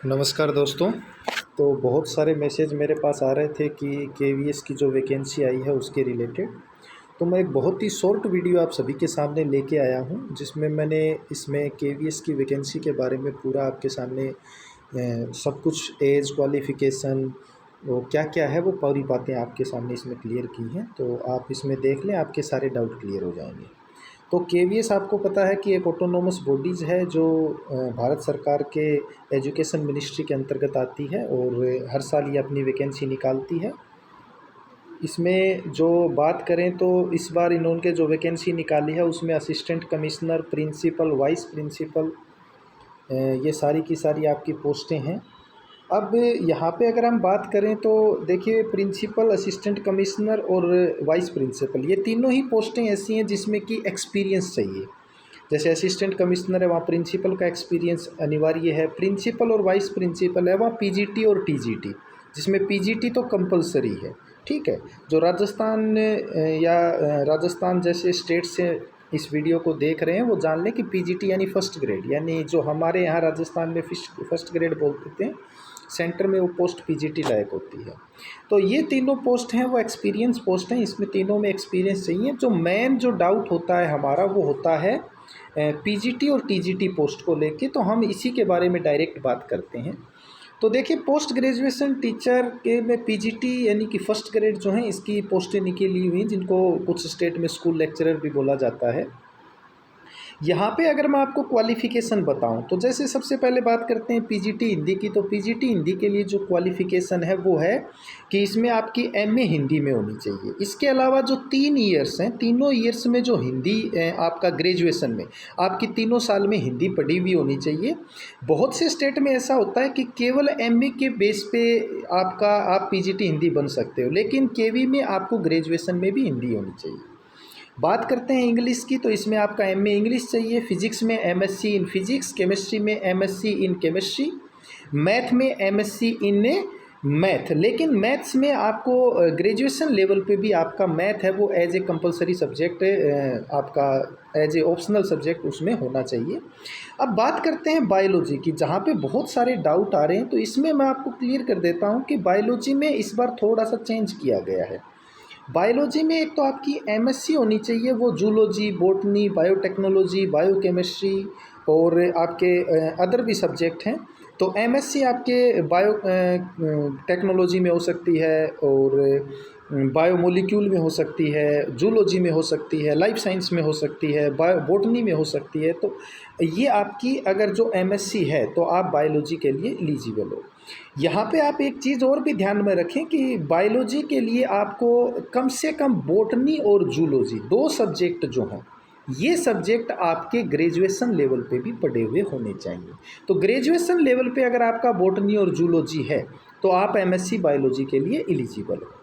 नमस्कार दोस्तों। तो बहुत सारे मैसेज मेरे पास आ रहे थे कि केवीएस की जो वैकेंसी आई है उसके रिलेटेड। तो मैं एक बहुत ही शॉर्ट वीडियो आप सभी के सामने लेके आया हूं, जिसमें मैंने इसमें केवीएस की वैकेंसी के बारे में पूरा आपके सामने सब कुछ एज क्वालिफ़िकेशन वो क्या क्या है वो पूरी बातें आपके सामने इसमें क्लियर की हैं। तो आप इसमें देख लें, आपके सारे डाउट क्लियर हो जाएंगे। तो केवीएस आपको पता है कि एक ऑटोनोमस बॉडीज़ है जो भारत सरकार के एजुकेशन मिनिस्ट्री के अंतर्गत आती है और हर साल ये अपनी वैकेंसी निकालती है। इसमें जो बात करें तो इस बार इन्होंने जो वैकेंसी निकाली है उसमें assistant commissioner, principal, vice principal, ये सारी की सारी आपकी पोस्टें हैं। अब यहाँ पे अगर हम बात करें तो देखिए, प्रिंसिपल, असिस्टेंट कमिश्नर और वाइस प्रिंसिपल, ये तीनों ही पोस्टें ऐसी हैं जिसमें कि एक्सपीरियंस चाहिए। जैसे असिस्टेंट कमिश्नर है, वहाँ प्रिंसिपल का एक्सपीरियंस अनिवार्य है। प्रिंसिपल और वाइस प्रिंसिपल है, वहाँ पीजीटी और टीजीटी, जिसमें पीजीटी तो कंपलसरी है। ठीक है। जो राजस्थान राजस्थान जैसे स्टेट से इस वीडियो को देख रहे हैं वो जान लें कि पीजीटी यानी फ़र्स्ट ग्रेड, यानी जो हमारे यहाँ राजस्थान में फर्स्ट ग्रेड बोलते थे, सेंटर में वो पोस्ट पीजीटी लायक होती है। तो ये तीनों पोस्ट हैं वो एक्सपीरियंस पोस्ट हैं, इसमें तीनों में एक्सपीरियंस चाहिए। जो मेन जो डाउट होता है हमारा वो होता है पीजीटी और टीजीटी पोस्ट को लेके, तो हम इसी के बारे में डायरेक्ट बात करते हैं। तो देखिए, पोस्ट ग्रेजुएशन टीचर के में पीजीटी यानी कि फ़र्स्ट ग्रेड जो है इसकी पोस्टें निकली हुई हैं, जिनको कुछ स्टेट में स्कूल लेक्चरर भी बोला जाता है। यहाँ पे अगर मैं आपको क्वालिफ़िकेशन बताऊँ तो जैसे सबसे पहले बात करते हैं पीजीटी हिंदी की। तो पीजीटी हिंदी के लिए जो क्वालिफ़िकेशन है वो है कि इसमें आपकी एमए हिंदी में होनी चाहिए। इसके अलावा जो 3 ईयर्स हैं, तीनों ईयर्स में जो हिंदी आपका ग्रेजुएशन में आपकी तीनों साल में हिंदी पढ़ी हुई होनी चाहिए। बहुत से स्टेट में ऐसा होता है कि केवल एमए के बेस पे आप पीजीटी हिंदी बन सकते हो, लेकिन केवी में आपको ग्रेजुएशन में भी हिंदी होनी चाहिए। बात करते हैं इंग्लिश की, तो इसमें आपका एमए इंग्लिश चाहिए। फिजिक्स में एमएससी इन फिजिक्स, केमिस्ट्री में एमएससी इन केमिस्ट्री, मैथ में एमएससी इन मैथ। लेकिन मैथ्स में आपको ग्रेजुएशन लेवल पे भी आपका मैथ है वो एज ए कंपलसरी सब्जेक्ट, आपका एज ए ऑप्शनल सब्जेक्ट उसमें होना चाहिए। अब बात करते हैं बायोलॉजी की, जहाँ पे बहुत सारे डाउट आ रहे हैं। तो इसमें मैं आपको क्लियर कर देता हूँ कि बायोलॉजी में इस बार थोड़ा सा चेंज किया गया है। बायोलॉजी में एक तो आपकी एमएससी होनी चाहिए, वो जूलॉजी, बॉटनी, बायोटेक्नोलॉजी, बायोकेमिस्ट्री और आपके अदर भी सब्जेक्ट हैं। तो एमएससी आपके टेक्नोलॉजी में हो सकती है और बायोमोलिक्यूल में हो सकती है, जूलॉजी में हो सकती है, लाइफ साइंस में हो सकती है, बॉटनी में हो सकती है। तो ये आपकी अगर जो एमएससी है तो आप बायोलॉजी के लिए एलिजिबल हो। यहाँ पे आप एक चीज़ और भी ध्यान में रखें कि बायोलॉजी के लिए आपको कम से कम बॉटनी और जूलॉजी 2 सब्जेक्ट जो हैं, ये सब्जेक्ट आपके ग्रेजुएशन लेवल पे भी पढ़े हुए होने चाहिए। तो ग्रेजुएशन लेवल पे अगर आपका बॉटनी और जूलॉजी है तो आप एमएससी बायोलॉजी के लिए एलिजिबल हो।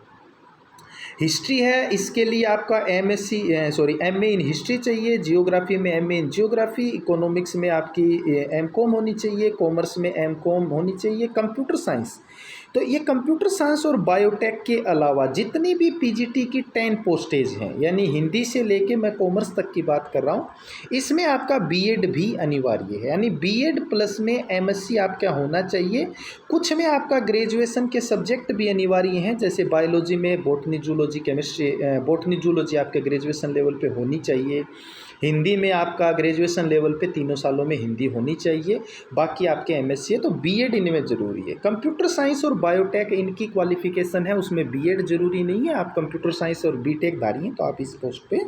हिस्ट्री है, इसके लिए आपका एमए इन हिस्ट्री चाहिए। जियोग्राफी में एमए इन जियोग्राफी, इकोनॉमिक्स में आपकी एमकॉम होनी चाहिए, कॉमर्स में एमकॉम होनी चाहिए। कंप्यूटर साइंस, तो ये कंप्यूटर साइंस और बायोटेक के अलावा जितनी भी पीजीटी की 10 पोस्टेज हैं, यानी हिंदी से लेके मैं कॉमर्स तक की बात कर रहा हूँ, इसमें आपका बीएड भी अनिवार्य है। यानी बीएड प्लस में एमएससी आपका होना चाहिए। कुछ में आपका ग्रेजुएशन के सब्जेक्ट भी अनिवार्य हैं, जैसे बायोलॉजी में botany, zoology, chemistry, botany, zoology आपके ग्रेजुएशन लेवल पे होनी चाहिए। हिंदी में आपका ग्रेजुएशन लेवल पे तीनों सालों में हिंदी होनी चाहिए। बाकी आपके एमएससी है तो बीएड इनमें ज़रूरी है। कंप्यूटर साइंस और बायोटेक इनकी क्वालिफिकेशन है, उसमें बीएड ज़रूरी नहीं है। आप कंप्यूटर साइंस और बीटेक धारी हैं तो आप इस पोस्ट पे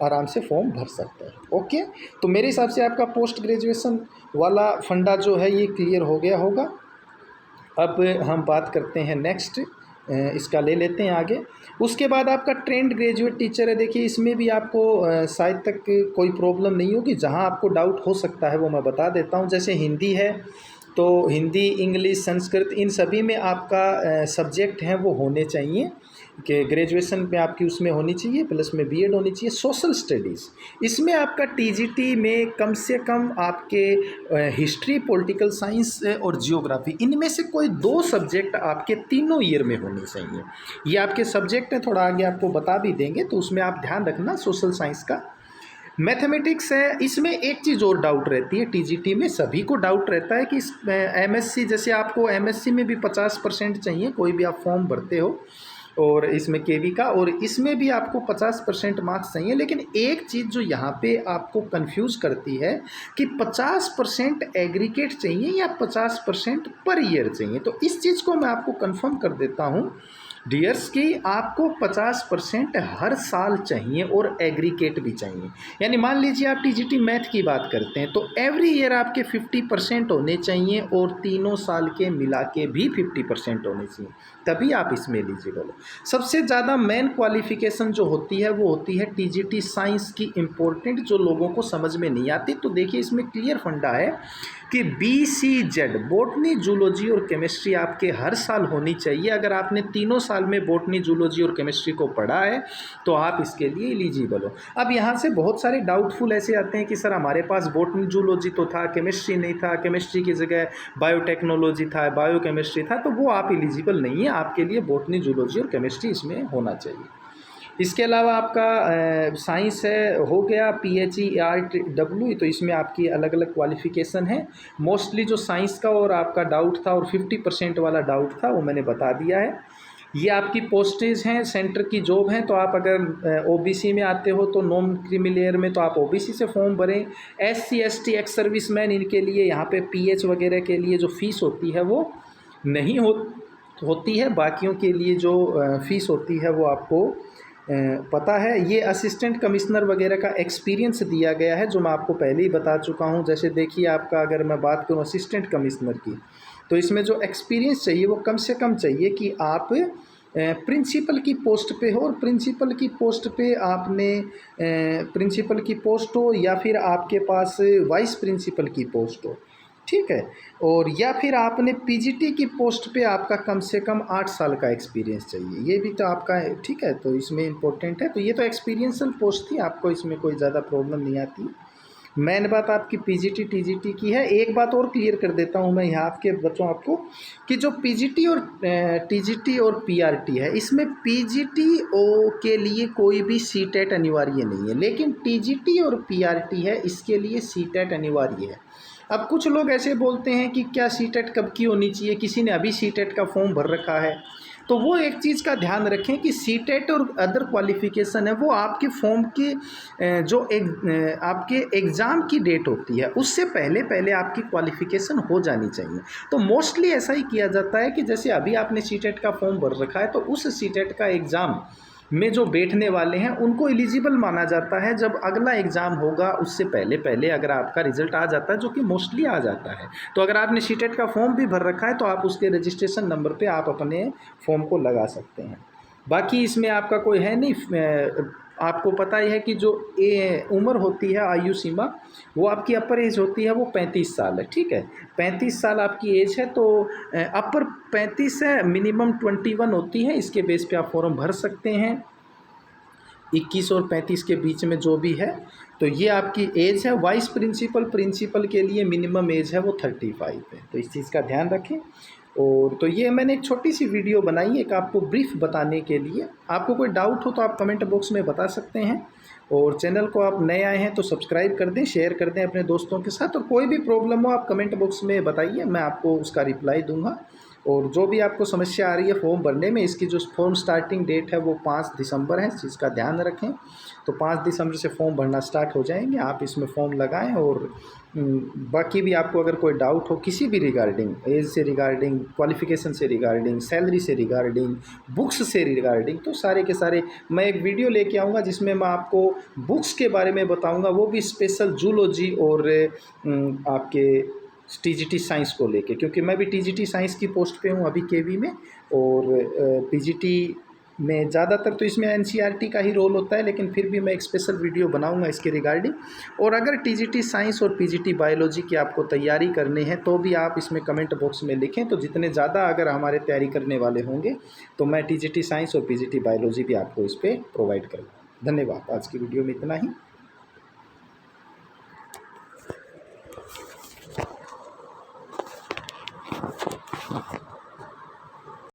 आराम से फॉर्म भर सकते हैं। ओके, तो मेरे हिसाब से आपका पोस्ट ग्रेजुएशन वाला फंडा जो है ये क्लियर हो गया होगा। अब हम बात करते हैं नेक्स्ट, इसका ले लेते हैं आगे। उसके बाद आपका ट्रेंड ग्रेजुएट टीचर है। देखिए, इसमें भी आपको शायद तक कोई प्रॉब्लम नहीं होगी। जहां आपको डाउट हो सकता है वो मैं बता देता हूं। जैसे हिंदी है तो हिंदी, इंग्लिश, संस्कृत, इन सभी में आपका सब्जेक्ट हैं वो होने चाहिए कि ग्रेजुएशन में आपकी उसमें होनी चाहिए, प्लस में बीएड होनी चाहिए। सोशल स्टडीज़, इसमें आपका टीजीटी में कम से कम आपके हिस्ट्री, पॉलिटिकल साइंस और जियोग्राफी, इनमें से कोई 2 सब्जेक्ट आपके तीनों ईयर में होने चाहिए। ये आपके सब्जेक्ट हैं, थोड़ा आगे आपको बता भी देंगे, तो उसमें आप ध्यान रखना सोशल साइंस का। मैथमेटिक्स है, इसमें एक चीज़ और डाउट रहती है, टीजीटी में सभी को डाउट रहता है कि इस एमएससी, जैसे आपको एमएससी में भी 50% चाहिए, कोई भी आप फॉर्म भरते हो, और इसमें केवी का, और इसमें भी आपको 50% मार्क्स चाहिए। लेकिन एक चीज़ जो यहाँ पे आपको कंफ्यूज करती है कि 50% एग्रीगेट चाहिए या 50% पर ईयर चाहिए। तो इस चीज़ को मैं आपको कंफर्म कर देता हूँ डियर्स कि आपको 50% हर साल चाहिए और एग्रीगेट भी चाहिए। यानी मान लीजिए आप टीजीटी मैथ की बात करते हैं तो एवरी ईयर आपके 50% होने चाहिए, और तीनों साल के मिला के भी 50% होने चाहिए, तभी आप इसमें एलिजिबल हो। सबसे ज़्यादा मेन क्वालिफिकेशन जो होती है वो होती है टीजीटी साइंस की, इम्पोर्टेंट, जो लोगों को समझ में नहीं आती। तो देखिए इसमें क्लियर फंडा है कि BCZ बॉटनी, जूलॉजी और केमिस्ट्री आपके हर साल होनी चाहिए। अगर आपने तीनों साल में बॉटनी, जूलॉजी और केमिस्ट्री को पढ़ा है तो आप इसके लिए एलिजिबल हो। अब यहाँ से बहुत सारे डाउटफुल ऐसे आते हैं कि सर हमारे पास बॉटनी जूलॉजी तो था, केमिस्ट्री नहीं था, केमिस्ट्री की जगह बायोटेक्नोलॉजी था, बायोकेमिस्ट्री था, तो वो आप एलिजिबल नहीं है। आपके लिए बॉटनी, जूलॉजी और केमिस्ट्री इसमें होना चाहिए। इसके अलावा आपका साइंस है, हो गया PHERTW, तो इसमें आपकी अलग अलग क्वालिफ़िकेशन है। मोस्टली जो साइंस का और आपका डाउट था और 50% वाला डाउट था वो मैंने बता दिया है। ये आपकी पोस्टेज हैं, सेंटर की जॉब हैं। तो आप अगर OBC में आते हो तो नॉन क्रीमी में तो आप OBC से फॉर्म भरें। SC ST एक्स सर्विसमैन, इनके लिए यहाँ पे PH वगैरह के लिए जो फ़ीस होती है वो नहीं होती है। बाकियों के लिए जो फ़ीस होती है वो आपको पता है। ये असिस्टेंट कमिश्नर वगैरह का एक्सपीरियंस दिया गया है, जो मैं आपको पहले ही बता चुका हूँ। जैसे देखिए आपका, अगर मैं बात करूँ असिस्टेंट कमिश्नर की, तो इसमें जो एक्सपीरियंस चाहिए वो कम से कम चाहिए कि आप प्रिंसिपल की पोस्ट पे हो, और प्रिंसिपल की पोस्ट पे आपने प्रिंसिपल की पोस्ट हो, या फिर आपके पास वाइस प्रिंसिपल की पोस्ट हो, ठीक है, और या फिर आपने पीजीटी की पोस्ट पे आपका कम से कम 8 साल का एक्सपीरियंस चाहिए, ये भी तो आपका है, ठीक है। तो इसमें इम्पोर्टेंट है। तो ये तो एक्सपीरियंसल पोस्ट थी, आपको इसमें कोई ज़्यादा प्रॉब्लम नहीं आती। मेन बात आपकी पीजीटी टीजीटी की है। एक बात और क्लियर कर देता हूँ मैं यहाँ आपके बच्चों आपको, कि जो पीजीटी और टीजीटी और पीआरटी है, इसमें पीजीटी के लिए कोई भी सीटेट अनिवार्य नहीं है, लेकिन टीजीटी और पीआरटी है, इसके लिए सीटेट अनिवार्य है। अब कुछ लोग ऐसे बोलते हैं कि क्या सीटेट कब की होनी चाहिए, किसी ने अभी सीटेट का फॉर्म भर रखा है, तो वो एक चीज़ का ध्यान रखें कि सीटेट और अदर क्वालिफ़िकेशन है वो आपके फॉर्म की जो आपके एग्ज़ाम की डेट होती है उससे पहले पहले आपकी क्वालिफ़िकेशन हो जानी चाहिए। तो मोस्टली ऐसा ही किया जाता है कि जैसे अभी आपने सीटेट का फॉर्म भर रखा है, तो उस सीटेट का एग्ज़ाम में जो बैठने वाले हैं उनको एलिजिबल माना जाता है। जब अगला एग्ज़ाम होगा उससे पहले पहले अगर आपका रिज़ल्ट आ जाता है, जो कि मोस्टली आ जाता है, तो अगर आपने सीटेट का फॉर्म भी भर रखा है तो आप उसके रजिस्ट्रेशन नंबर पे आप अपने फॉर्म को लगा सकते हैं। बाकी इसमें आपका कोई है नहीं, आपको पता ही है कि जो उम्र होती है, आयु सीमा, वो आपकी अपर एज होती है वो 35 साल है, ठीक है। 35 साल आपकी एज है, तो अपर 35 है, मिनिमम 21 होती है। इसके बेस पे आप फॉर्म भर सकते हैं। 21 और 35 के बीच में जो भी है, तो ये आपकी एज है। वाइस प्रिंसिपल के लिए मिनिमम एज है वो 35 है, तो इस चीज़ का ध्यान रखें। और तो ये मैंने एक छोटी सी वीडियो बनाई है एक आपको ब्रीफ बताने के लिए। आपको कोई डाउट हो तो आप कमेंट बॉक्स में बता सकते हैं, और चैनल को आप नए आए हैं तो सब्सक्राइब कर दें, शेयर कर दें अपने दोस्तों के साथ, और कोई भी प्रॉब्लम हो आप कमेंट बॉक्स में बताइए, मैं आपको उसका रिप्लाई दूंगा। और जो भी आपको समस्या आ रही है फॉर्म भरने में, इसकी जो फॉर्म स्टार्टिंग डेट है वो 5 दिसंबर है, इस चीज़ का ध्यान रखें। तो 5 दिसंबर से फॉर्म भरना स्टार्ट हो जाएंगे, आप इसमें फॉर्म लगाएं। और बाकी भी आपको अगर कोई डाउट हो किसी भी रिगार्डिंग, एज से रिगार्डिंग, क्वालिफ़िकेशन से रिगार्डिंग, सैलरी से रिगार्डिंग, बुक्स से रिगार्डिंग, तो सारे के सारे मैं एक वीडियो लेके आऊँगा जिसमें मैं आपको बुक्स के बारे में बताऊँगा, वो भी स्पेशल जूलॉजी और आपके टीजीटी साइंस को लेके, क्योंकि मैं भी टीजीटी साइंस की पोस्ट पे हूँ अभी केवी में, और पीजीटी में ज़्यादातर तो इसमें एनसीईआरटी का ही रोल होता है, लेकिन फिर भी मैं एक स्पेशल वीडियो बनाऊंगा इसके रिगार्डिंग। और अगर टीजीटी साइंस और पीजीटी बायोलॉजी की आपको तैयारी करनी है तो भी आप इसमें कमेंट बॉक्स में लिखें, तो जितने ज़्यादा अगर हमारे तैयारी करने वाले होंगे तो मैं टीजीटी साइंस और पीजीटी बायोलॉजी भी आपको इस पर प्रोवाइड करूँगा। धन्यवाद। आज की वीडियो में इतना ही।